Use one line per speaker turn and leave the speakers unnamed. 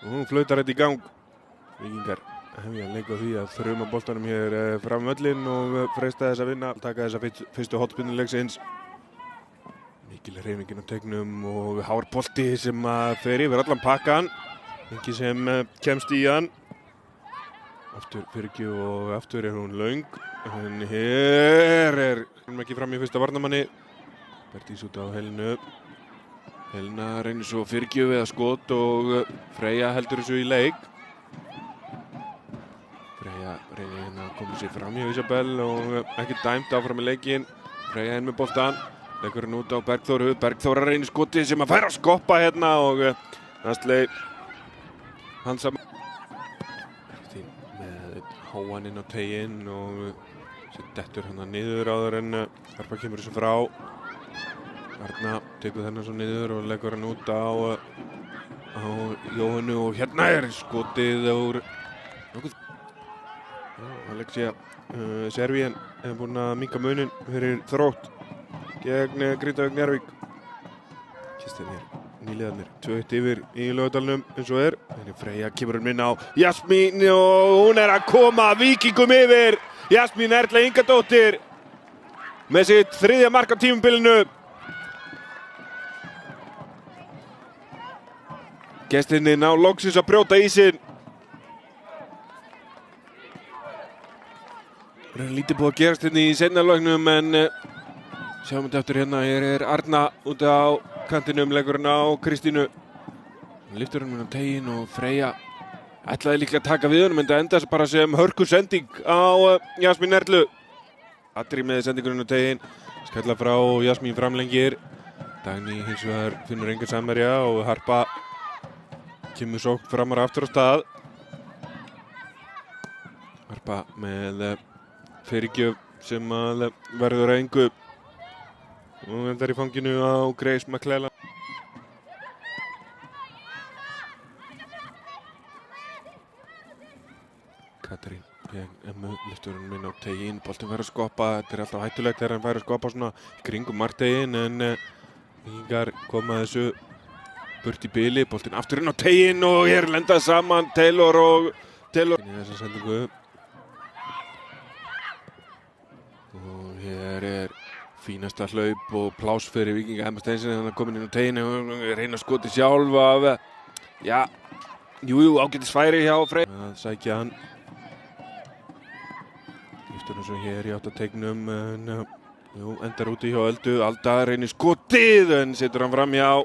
Hún flautar þetta í gang. Víkingar hefja leik á því að þruma boltanum hér fram völlinn og freista þess að vinna. Taka þessa fyrstu hotspinnu leiksins. Mikil hreyfingin á teignum og hár bolti sem að fer yfir allan pakkan. Engi sem kemst í hann. Aftur Firgju og aftur hún löng. En hér hún ekki fram í fyrsta varnarmanni. Bertís út á Helenu. Helena reynir svo Firgju við að skot og Freyja heldur þessu í leik. Freyja reynir hérna að koma sér fram hjá Isabel og ekki dæmt áfram í leikinn. Freyja inn með boltan. Leggur hann út á Bergþóru. Bergþóra reynir skotið sem að færa að skoppa hérna og Astley Hansa með háan inn á teiginn og sér dettur hann niður áður en Harpa kemur þessu frá. Arna tekur þennan svo niður og leggur hann út á Jóhannu og hérna skotið úr Alexia Servien hefur búinn að minnka munin fyrir Þrótt gegn Grindavík Njarðvík. Kistinir, nýliðarnir, 2-1 yfir í Laugardalnum eins og Þannig Freyja kemur hann inn á Jasmín og hún að koma Víkingum yfir. Jasmín Erla Ingadóttir með sitt 3. mark á tímabilinu. Gestirnir ná loksins að brjóta ísinn. Það lítið búið að gerast hérna í seinna leiknum en sjáum þetta eftir hérna. Hér Arna út á kantinum, leggur hann á Kristínu. Lyftur hann á teiginn og Freyja ætlaði líklega að taka við honum en það endaði bara sem hörku sending á Jasmín Erlu. Atri með sendingunum á teiginn. Skalla frá Jasmín framlengir. Dagný hins vegar finnur engan samherja og Harpa kemur sókn framar aftur á stað. Harpa með fyrirgjöf sem að verður að engu. Og endar í fanginu á Grace McClellan. Katrín Emmu lyftur hann inn á teiginn. Boltinn fær að skoppa. Þetta alltaf hættulegt þegar hann fær að skoppa svona kringum markteiginn en Víkingar koma þessu burt í bili, boltinn aftur inn á teiginn og hér lenda saman Taylor í þessa sendingu. Og hér fínasta hlaup og pláss fyrir Víkinga. Emma Steinsen hann komin inn á teiginn og reyna að skoti sjálf af ágætis færi hjá Freyr. Að sækja hann. Lyftur hann svo hér í áttateignum en endar úti hjá Öldu. Alda reynir skotið en setur hann fram hjá